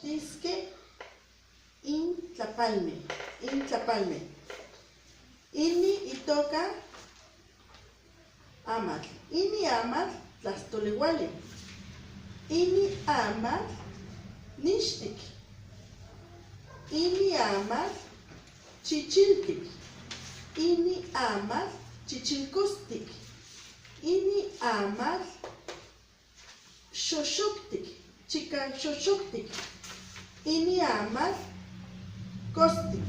Tisque Intlapalme. Ini itoka amatl. Ini amatl tlastoliuali. Ini amatl nixtik. Ini amatl chichiltik. Ini amatl chichilcostik. Ini amatl xoxoctic. Chica xoxoctic. Ini amatl costic.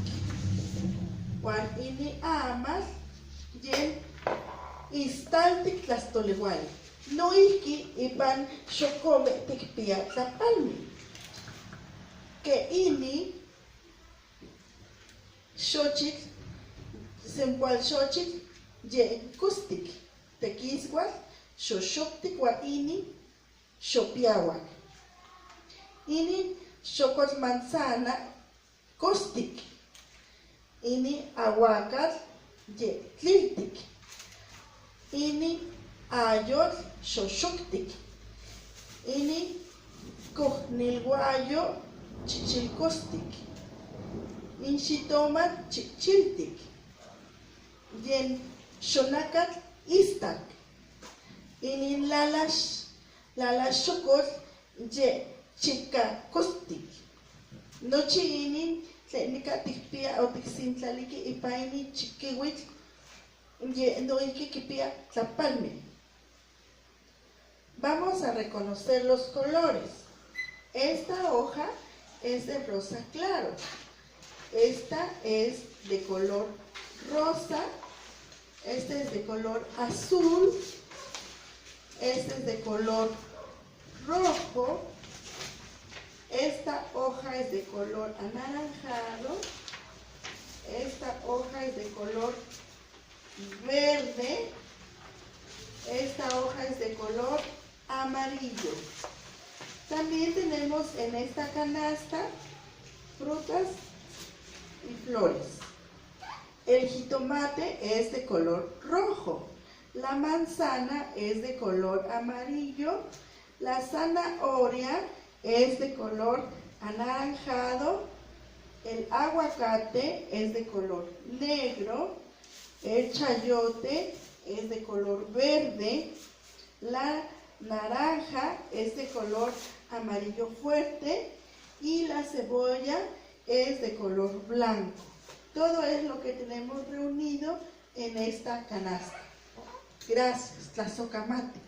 Juan ini amatl yen istaltic tlastoliuali. Noihki ipan xocome tikpia tlapalmi. Que ini xochitl, sempual xochitl yen costic. Tequiscual xoxoctic ua ini xopiauac. Ini xocotl manzana costic. Ini aguacatl ye tliltic. Ini ayotl xoxoctic. Ini cohnilguayo chichilcostic. In xitomatl chichiltic. Yen xonacatl istac. Ini lalax xocotl ye chicacostic. Nochi ini tlen nika tikpia o tiksintlaliki ipa ini chiquiuitl ye noihki kipia tlapalme. Vamos a reconocer los colores. Esta hoja es de rosa claro. Esta es de color rosa. Este es de color azul. Este es de color rojo. Esta hoja es de color anaranjado. Esta hoja es de color verde. Esta hoja es de color amarillo. También tenemos en esta canasta frutas y flores. El jitomate es de color rojo. La manzana es de color amarillo. La zanahoria es de color anaranjado. El aguacate es de color negro. El chayote es de color verde. La naranja es de color amarillo fuerte. Y la cebolla es de color blanco. Todo es lo que tenemos reunido en esta canasta. Gracias, Tlazocamati.